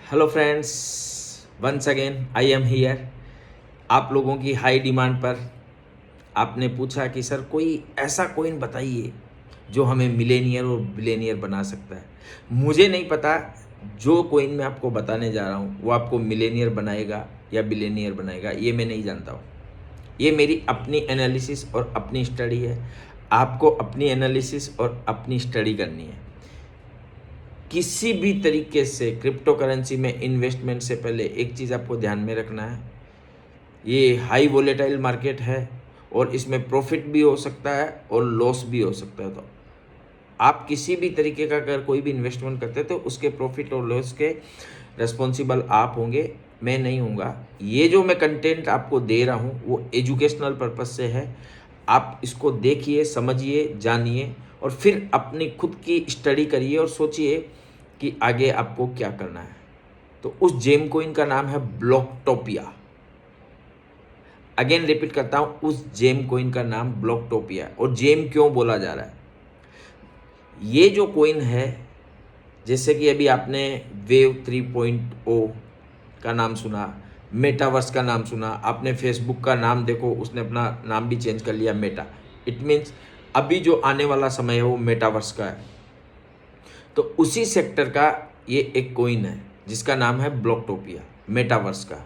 Hello friends, once again I am here. आप लोगों की हाई डिमांड पर आपने पूछा कि सर कोई ऐसा कॉइन बताइए जो हमें मिलेनियर और बिलेनियर बना सकता है। मुझे नहीं पता जो कॉइन मैं आपको बताने जा रहा हूँ वो आपको मिलेनियर बनाएगा या बिलेनियर बनाएगा, ये मैं नहीं जानता हूँ। ये मेरी अपनी एनालिसिस और अपनी स्टडी है। आपको अपनी एनालिसिस और अपनी स्टडी करनी है। किसी भी तरीके से क्रिप्टो करेंसी में इन्वेस्टमेंट से पहले एक चीज़ आपको ध्यान में रखना है, ये हाई वोलेटाइल मार्केट है और इसमें प्रॉफिट भी हो सकता है और लॉस भी हो सकता है। तो आप किसी भी तरीके का अगर कोई भी इन्वेस्टमेंट करते हैं तो उसके प्रॉफिट और लॉस के रिस्पॉन्सिबल आप होंगे, मैं नहीं हूँगा। ये जो मैं कंटेंट आपको दे रहा हूँ वो एजुकेशनल पर्पस से है। आप इसको देखिए, समझिए, जानिए और फिर अपनी खुद की स्टडी करिए और सोचिए कि आगे आपको क्या करना है। तो उस जेम कोइन का नाम है ब्लॉकटोपिया। अगेन रिपीट करता हूँ, उस जेम कोइन का नाम ब्लॉकटोपिया। और जेम क्यों बोला जा रहा है? ये जो कोइन है, जैसे कि अभी आपने वेव 3.0 का नाम सुना, मेटावर्स का नाम सुना, आपने फेसबुक का नाम देखो, उसने अपना नाम भी चेंज कर लिया मेटा। इट मीन्स अभी जो आने वाला समय है वो मेटावर्स का है। तो उसी सेक्टर का ये एक कोइन है जिसका नाम है ब्लॉकटोपिया, मेटावर्स का।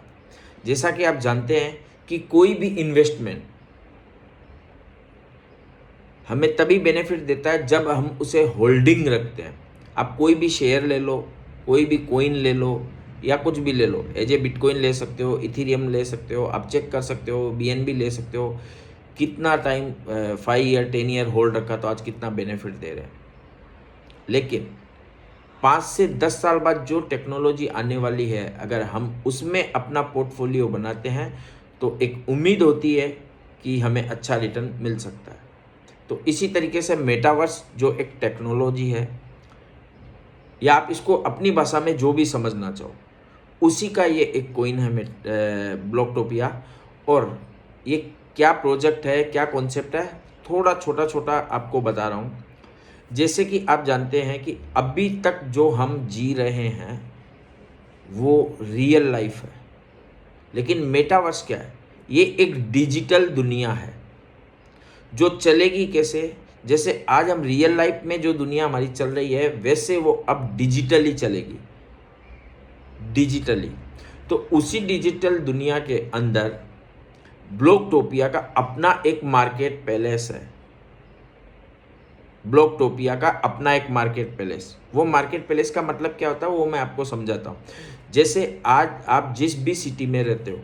जैसा कि आप जानते हैं कि कोई भी इन्वेस्टमेंट हमें तभी बेनिफिट देता है जब हम उसे होल्डिंग रखते हैं। आप कोई भी शेयर ले लो, कोई भी कोइन ले लो या कुछ भी ले लो, एज ए बिटकॉइन ले सकते हो, इथीरियम ले सकते हो, आप चेक कर सकते हो, बीएनबी ले सकते हो। कितना टाइम 5 ईयर 10 ईयर होल्ड रखा तो आज कितना बेनिफिट दे रहे हैं। लेकिन 5 से 10 साल बाद जो टेक्नोलॉजी आने वाली है, अगर हम उसमें अपना पोर्टफोलियो बनाते हैं तो एक उम्मीद होती है कि हमें अच्छा रिटर्न मिल सकता है। तो इसी तरीके से मेटावर्स जो एक टेक्नोलॉजी है, या आप इसको अपनी भाषा में जो भी समझना चाहो, उसी का ये एक कोइन है ब्लॉकटोपिया। और ये क्या प्रोजेक्ट है, क्या कॉन्सेप्ट है, थोड़ा छोटा छोटा आपको बता रहा हूँ। जैसे कि आप जानते हैं कि अभी तक जो हम जी रहे हैं वो रियल लाइफ है, लेकिन मेटावर्स क्या है? ये एक डिजिटल दुनिया है जो चलेगी कैसे? जैसे आज हम रियल लाइफ में जो दुनिया हमारी चल रही है वैसे वो अब डिजिटली चलेगी, डिजिटली। तो उसी डिजिटल दुनिया के अंदर ब्लॉकटोपिया का अपना एक मार्केट पैलेस है। ब्लॉकटोपिया का अपना एक मार्केट पैलेस। वो मार्केट पैलेस का मतलब क्या होता है वो मैं आपको समझाता हूँ। जैसे आज आप जिस भी सिटी में रहते हो,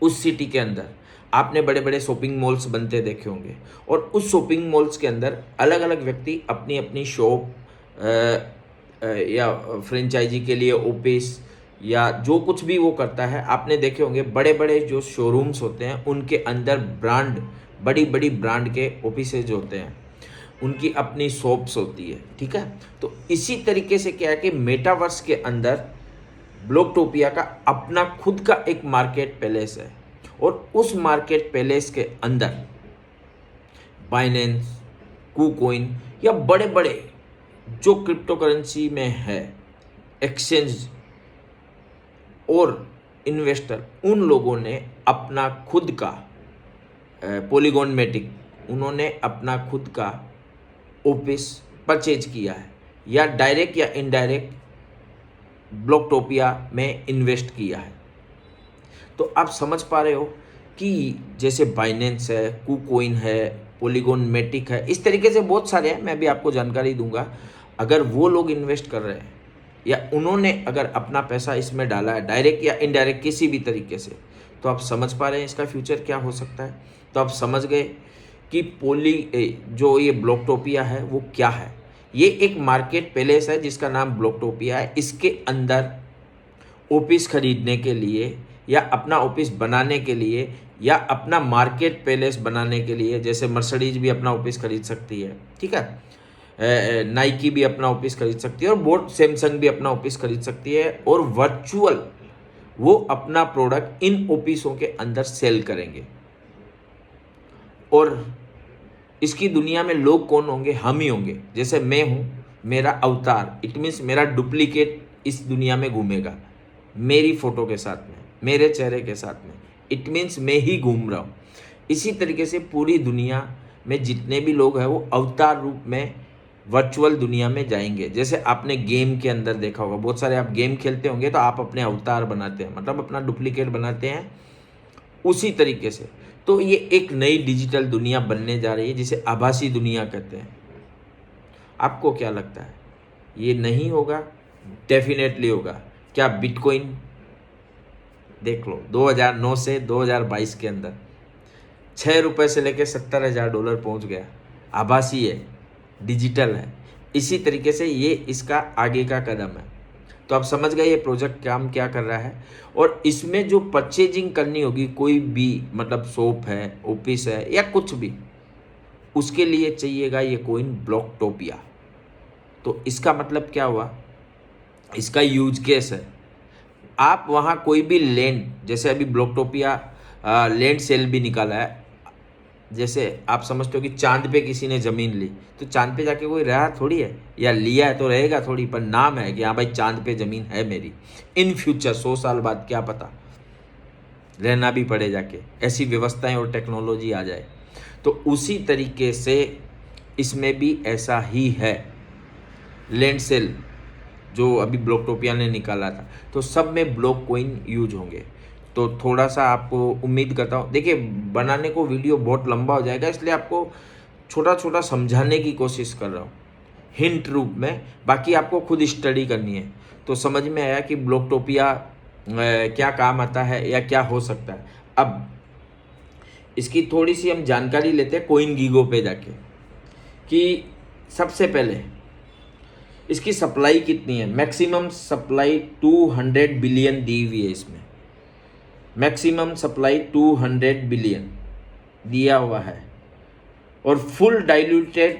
उस सिटी के अंदर आपने बड़े बड़े शॉपिंग मॉल्स बनते देखे होंगे और उस शॉपिंग मॉल्स के अंदर अलग अलग व्यक्ति अपनी अपनी शॉप या फ्रेंचाइजी के लिए ऑफिस या जो कुछ भी वो करता है, आपने देखे होंगे बड़े बड़े जो शोरूम्स होते हैं उनके अंदर ब्रांड, बड़ी बड़ी ब्रांड के ऑफिसेज होते हैं, उनकी अपनी शॉप्स होती है। ठीक है, तो इसी तरीके से क्या है कि मेटावर्स के अंदर ब्लॉकटोपिया का अपना खुद का एक मार्केट पैलेस है और उस मार्केट पैलेस के अंदर बाइनेंस, कुकॉइन या बड़े बड़े जो क्रिप्टो करेंसी में है एक्सचेंज और इन्वेस्टर, उन लोगों ने अपना खुद का पॉलीगॉन मैटिक, उन्होंने अपना खुद का ऑफिस परचेज किया है या डायरेक्ट या इनडायरेक्ट ब्लॉकटोपिया में इन्वेस्ट किया है। तो आप समझ पा रहे हो कि जैसे बाइनेंस है, कुकॉइन है, पॉलीगॉन मैटिक है, इस तरीके से बहुत सारे हैं, मैं भी आपको जानकारी दूंगा। अगर वो लोग इन्वेस्ट कर रहे हैं या उन्होंने अगर अपना पैसा इसमें डाला है डायरेक्ट या इनडायरेक्ट किसी भी तरीके से, तो आप समझ पा रहे हैं इसका फ्यूचर क्या हो सकता है। तो आप समझ गए कि जो ये ब्लॉकटोपिया है वो क्या है। ये एक मार्केट पैलेस है जिसका नाम ब्लॉकटोपिया है। इसके अंदर ऑफिस खरीदने के लिए या अपना ऑफिस बनाने के लिए या अपना मार्केट पैलेस बनाने के लिए, जैसे मर्सिडीज भी अपना ऑफिस खरीद सकती है, ठीक है, नाइकी भी अपना ऑफिस खरीद सकती है और बोट सैमसंग भी अपना ऑफिस खरीद सकती है और वर्चुअल वो अपना प्रोडक्ट इन ऑफिसों के अंदर सेल करेंगे। और इसकी दुनिया में लोग कौन होंगे? हम ही होंगे। जैसे मैं हूँ, मेरा अवतार, इट मीन्स मेरा डुप्लीकेट इस दुनिया में घूमेगा मेरी फ़ोटो के साथ में, मेरे चेहरे के साथ में। इट मीन्स मैं ही घूम रहा हूँ। इसी तरीके से पूरी दुनिया में जितने भी लोग हैं वो अवतार रूप में वर्चुअल दुनिया में जाएंगे। जैसे आपने गेम के अंदर देखा होगा, बहुत सारे आप गेम खेलते होंगे तो आप अपने अवतार बनाते हैं, मतलब अपना डुप्लीकेट बनाते हैं। उसी तरीके से तो ये एक नई डिजिटल दुनिया बनने जा रही है जिसे आभासी दुनिया कहते हैं। आपको क्या लगता है ये नहीं होगा? डेफिनेटली होगा। क्या बिटकॉइन देख लो 2009 से 2022 के अंदर ₹6 से लेकर $70,000 पहुंच गया। आभासी है, डिजिटल है। इसी तरीके से ये इसका आगे का कदम है। तो आप समझ गए ये प्रोजेक्ट काम क्या कर रहा है। और इसमें जो परचेजिंग करनी होगी, कोई भी मतलब शॉप है, ऑफिस है या कुछ भी, उसके लिए चाहिएगा ये कॉइन ब्लॉकटोपिया। तो इसका मतलब क्या हुआ, इसका यूज केस है, आप वहाँ कोई भी लैंड, जैसे अभी ब्लॉकटोपिया लैंड सेल भी निकाला है। जैसे आप समझते हो कि चांद पे किसी ने ज़मीन ली, तो चांद पे जाके कोई रहा थोड़ी है, या लिया है तो रहेगा थोड़ी, पर नाम है कि हाँ भाई चांद पे ज़मीन है मेरी। इन फ्यूचर 100 साल बाद क्या पता रहना भी पड़े जाके, ऐसी व्यवस्थाएं और टेक्नोलॉजी आ जाए। तो उसी तरीके से इसमें भी ऐसा ही है। लैंड सेल जो अभी ब्लॉकटोपिया ने निकाला था, तो सब में ब्लॉक कॉइन यूज होंगे। तो थोड़ा सा आपको उम्मीद करता हूँ, देखिए बनाने को वीडियो बहुत लंबा हो जाएगा, इसलिए आपको छोटा छोटा समझाने की कोशिश कर रहा हूँ हिंट रूप में। बाकी आपको खुद स्टडी करनी है। तो समझ में आया कि ब्लॉकटोपिया क्या काम आता है या क्या हो सकता है। अब इसकी थोड़ी सी हम जानकारी लेते हैं कॉइन गीगो पे जाके, कि सबसे पहले इसकी सप्लाई कितनी है। मैक्सिमम सप्लाई 200 बिलियन दी हुई है इसमें। मैक्सिमम सप्लाई 200 बिलियन दिया हुआ है। और फुल डाइल्यूटेड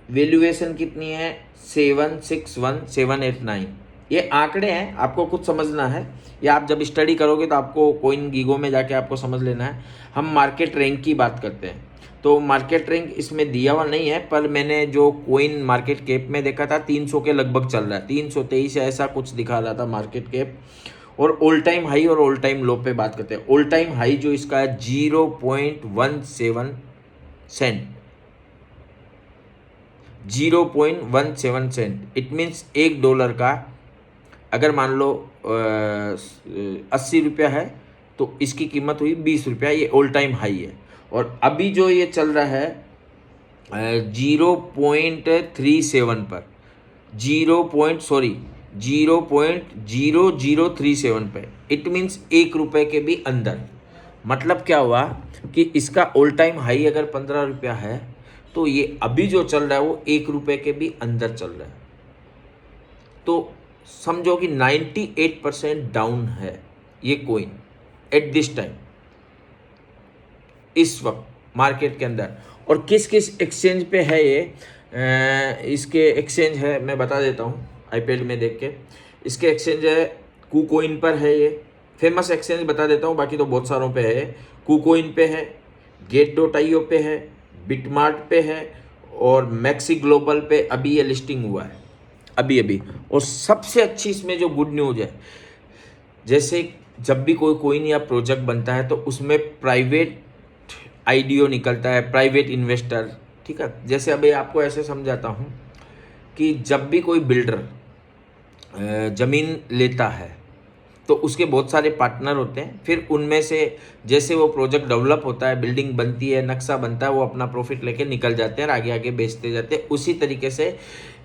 वैल्यूएशन कितनी है, 761,789। ये आंकड़े हैं, आपको कुछ समझना है, या आप जब स्टडी करोगे तो आपको कॉइन गीगो में जाके आपको समझ लेना है। हम मार्केट रैंक की बात करते हैं, तो मार्केट रैंक इसमें दिया हुआ नहीं है, पर मैंने जो कॉइन मार्केट कैप में देखा था 300 के लगभग चल रहा है, 323 ऐसा कुछ दिखा रहा था मार्केट कैप। और ऑल टाइम हाई और ऑल टाइम लो पे बात करते हैं। ऑल टाइम हाई जो इसका है 0.17 सेंट, 0.17 सेंट। इट मीन्स $1 का अगर मान लो 80 रुपया है तो इसकी कीमत हुई 20 रुपया। ये ऑल टाइम हाई है। और अभी जो ये चल रहा है 0.37 पर, 0.0037 पे। इट मीन्स ₹1 के भी अंदर। मतलब क्या हुआ कि इसका ऑल टाइम हाई अगर 15 रुपया है तो ये अभी जो चल रहा है वो ₹1 के भी अंदर चल रहा है। तो समझो कि 98% डाउन है ये कॉइन एट दिस टाइम, इस वक्त मार्केट के अंदर। और किस किस एक्सचेंज पे है ये, इसके एक्सचेंज है मैं बता देता हूँ आईपैड में देख के। इसके एक्सचेंज है, KuCoin पर है, ये फेमस एक्सचेंज बता देता हूँ, बाकी तो बहुत सारों पे है। KuCoin पे है, Gate.io पे है, बिटमार्ट पे है, और मैक्सी ग्लोबल पे अभी ये लिस्टिंग हुआ है अभी। और सबसे अच्छी इसमें जो गुड न्यूज़ है, जैसे जब भी कोई कॉइन या प्रोजेक्ट बनता है तो उसमें प्राइवेट आईडीओ निकलता है, प्राइवेट इन्वेस्टर। ठीक है, जैसे अभी आपको ऐसे समझाता हूँ कि जब भी कोई बिल्डर ज़मीन लेता है तो उसके बहुत सारे पार्टनर होते हैं। फिर उनमें से जैसे वो प्रोजेक्ट डेवलप होता है, बिल्डिंग बनती है, नक्शा बनता है, वो अपना प्रॉफिट लेके निकल जाते हैं और आगे आगे बेचते जाते हैं। उसी तरीके से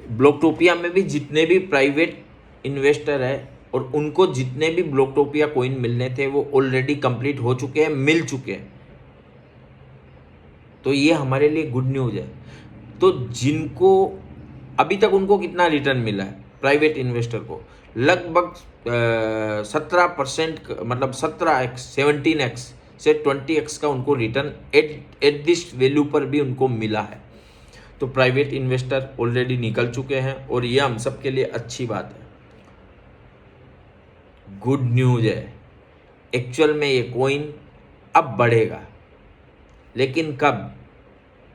ब्लॉकटोपिया में भी जितने भी प्राइवेट इन्वेस्टर है और उनको जितने भी ब्लॉकटोपिया कॉइन मिलने थे वो ऑलरेडी कंप्लीट हो चुके हैं, मिल चुके हैं। तो ये हमारे लिए गुड न्यूज़ है। तो जिनको अभी तक उनको कितना रिटर्न मिला है प्राइवेट इन्वेस्टर को, लगभग 17%, मतलब 17x 17x से 20x का उनको रिटर्न एट दिस वैल्यू पर भी उनको मिला है। तो प्राइवेट इन्वेस्टर ऑलरेडी निकल चुके हैं और ये हम सबके लिए अच्छी बात है, गुड न्यूज़ है। एक्चुअल में ये कॉइन अब बढ़ेगा, लेकिन कब?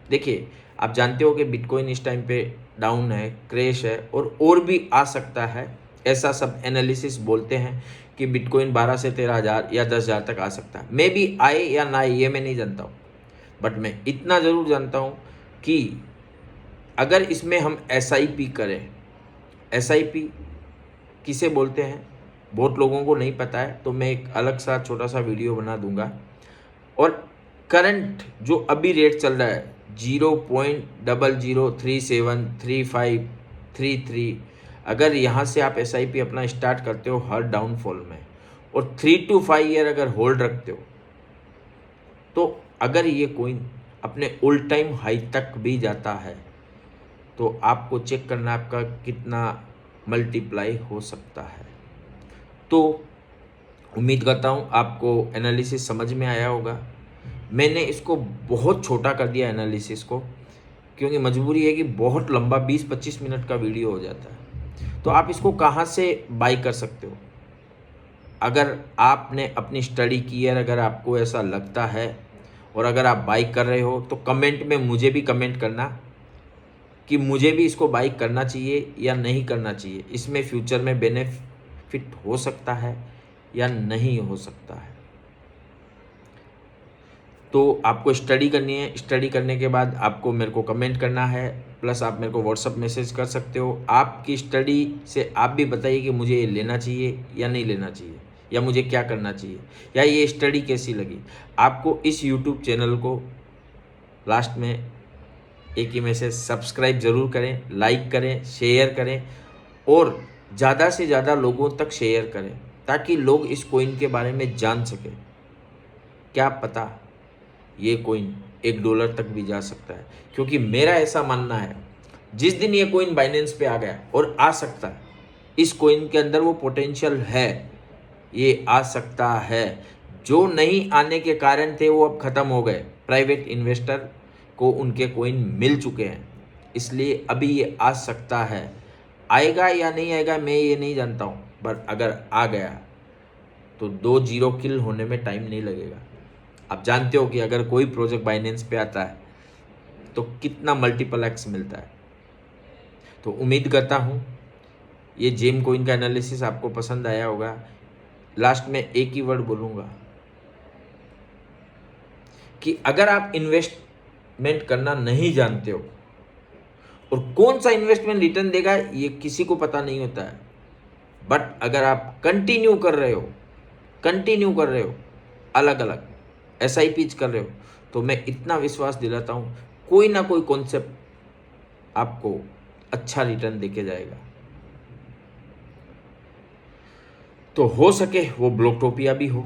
देखिए आप जानते हो कि बिटकॉइन इस टाइम पे डाउन है, क्रैश है, और भी आ सकता है ऐसा सब एनालिसिस बोलते हैं कि बिटकॉइन 12 से 13,000 या 10,000 तक आ सकता है। मे बी आए या ना आए ये मैं नहीं जानता हूँ, बट मैं इतना ज़रूर जानता हूँ कि अगर इसमें हम SIP करें, SIP किसे बोलते हैं बहुत लोगों को नहीं पता है, तो मैं एक अलग सा छोटा सा वीडियो बना दूंगा। और करंट जो अभी रेट चल रहा है 0.00373533, अगर यहाँ से आप SIP अपना स्टार्ट करते हो हर डाउनफॉल में और 3 to 5 ईयर अगर होल्ड रखते हो, तो अगर ये कोइन अपने ऑल टाइम हाई तक भी जाता है तो आपको चेक करना आपका कितना मल्टीप्लाई हो सकता है। तो उम्मीद करता हूँ आपको एनालिसिस समझ में आया होगा। मैंने इसको बहुत छोटा कर दिया एनालिसिस को, क्योंकि मजबूरी है कि बहुत लंबा 20-25 मिनट का वीडियो हो जाता है। तो आप इसको कहाँ से बाई कर सकते हो? अगर आपने अपनी स्टडी की है, अगर आपको ऐसा लगता है और अगर आप बाई कर रहे हो तो कमेंट में मुझे भी कमेंट करना कि मुझे भी इसको बाई करना चाहिए या नहीं करना चाहिए, इसमें फ्यूचर में बेनिफिट हो सकता है या नहीं हो सकता है। तो आपको स्टडी करनी है, स्टडी करने के बाद आपको मेरे को कमेंट करना है, प्लस आप मेरे को व्हाट्सअप मैसेज कर सकते हो। आपकी स्टडी से आप भी बताइए कि मुझे ये लेना चाहिए या नहीं लेना चाहिए, या मुझे क्या करना चाहिए, या ये स्टडी कैसी लगी आपको। इस यूट्यूब चैनल को लास्ट में एक ही मैसेज, सब्सक्राइब ज़रूर करें, लाइक करें, शेयर करें और ज़्यादा से ज़्यादा लोगों तक शेयर करें ताकि लोग इस कॉइन के बारे में जान सकें। क्या पता ये कॉइन $1 तक भी जा सकता है, क्योंकि मेरा ऐसा मानना है जिस दिन ये कॉइन बाइनेंस पे आ गया और आ सकता है, इस कॉइन के अंदर वो पोटेंशियल है, ये आ सकता है। जो नहीं आने के कारण थे वो अब ख़त्म हो गए, प्राइवेट इन्वेस्टर को उनके कॉइन मिल चुके हैं, इसलिए अभी ये आ सकता है। आएगा या नहीं आएगा मैं ये नहीं जानता हूँ, बट अगर आ गया तो 2 जीरो किल होने में टाइम नहीं लगेगा। आप जानते हो कि अगर कोई प्रोजेक्ट बाइनेंस पे आता है तो कितना मल्टीपल एक्स मिलता है। तो उम्मीद करता हूँ ये जेम कॉइन का एनालिसिस आपको पसंद आया होगा। लास्ट में एक ही वर्ड बोलूँगा कि अगर आप इन्वेस्टमेंट करना नहीं जानते हो और कौन सा इन्वेस्टमेंट रिटर्न देगा ये किसी को पता नहीं होता है, बट अगर आप कंटिन्यू कर रहे हो अलग अलग SIPs कर रहे हो, तो मैं इतना विश्वास दिलाता हूँ कोई ना कोई कॉन्सेप्ट आपको अच्छा रिटर्न देके जाएगा। तो हो सके वो ब्लॉकटोपिया भी हो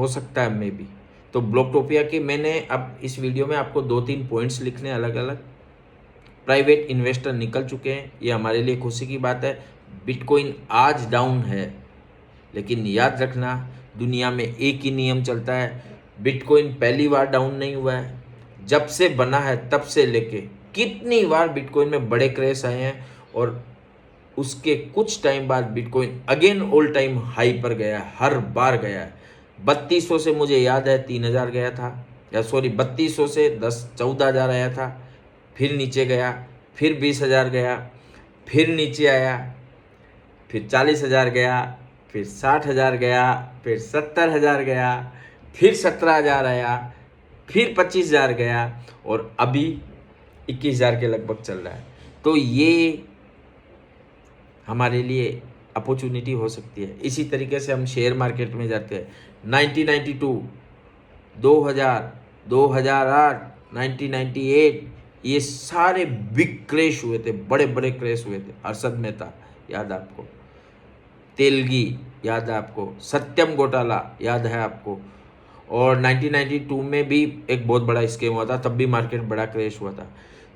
सकता है मे बी। तो ब्लॉकटोपिया के मैंने अब इस वीडियो में आपको 2-3 पॉइंट्स लिखने अलग अलग। प्राइवेट इन्वेस्टर निकल चुके हैं, ये हमारे लिए खुशी की बात है। बिटकॉइन आज डाउन है, लेकिन याद रखना दुनिया में एक ही नियम चलता है, बिटकॉइन पहली बार डाउन नहीं हुआ है। जब से बना है तब से लेके कितनी बार बिटकॉइन में बड़े क्रैश आए हैं और उसके कुछ टाइम बाद bitcoin again all time high पर गया है, हर बार गया है। 3200 से मुझे याद है 3000 गया था, या सॉरी 3200 से 14,000 आया था, फिर नीचे गया, फिर 20,000 गया, फिर नीचे आया, फिर 40,000 गया, फिर 60,000 गया, फिर 70,000 गया, फिर 17,000 आया, फिर 25,000 गया और अभी 21,000 के लगभग चल रहा है। तो ये हमारे लिए अपॉर्चुनिटी हो सकती है। इसी तरीके से हम शेयर मार्केट में जाते हैं 1992, 2000, 2008, 1998, ये सारे बिग क्रैश हुए थे, बड़े बड़े क्रैश हुए थे। हर्षद मेहता याद है आपको, तेलगी याद है आपको, सत्यम घोटाला याद है आपको, और 1992 में भी एक बहुत बड़ा स्कैम हुआ था, तब भी मार्केट बड़ा क्रैश हुआ था।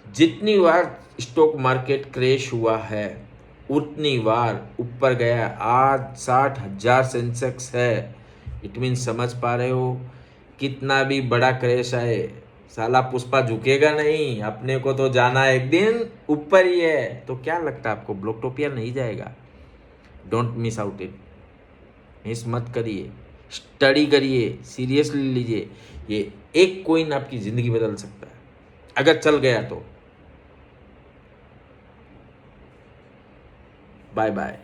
जितनी बार स्टॉक मार्केट क्रैश हुआ है उतनी बार ऊपर गया। आज 60,000 सेंसेक्स है। इट मीन समझ पा रहे हो, कितना भी बड़ा क्रैश आए साला पुष्पा झुकेगा नहीं, अपने को तो जाना एक दिन ऊपर ही है। तो क्या लगता है आपको ब्लॉकटोपिया नहीं जाएगा? Don't miss out it, miss मत करिए, स्टडी करिए, सीरियसली लीजिए। ये एक कॉइन आपकी ज़िंदगी बदल सकता है अगर चल गया तो। Bye bye.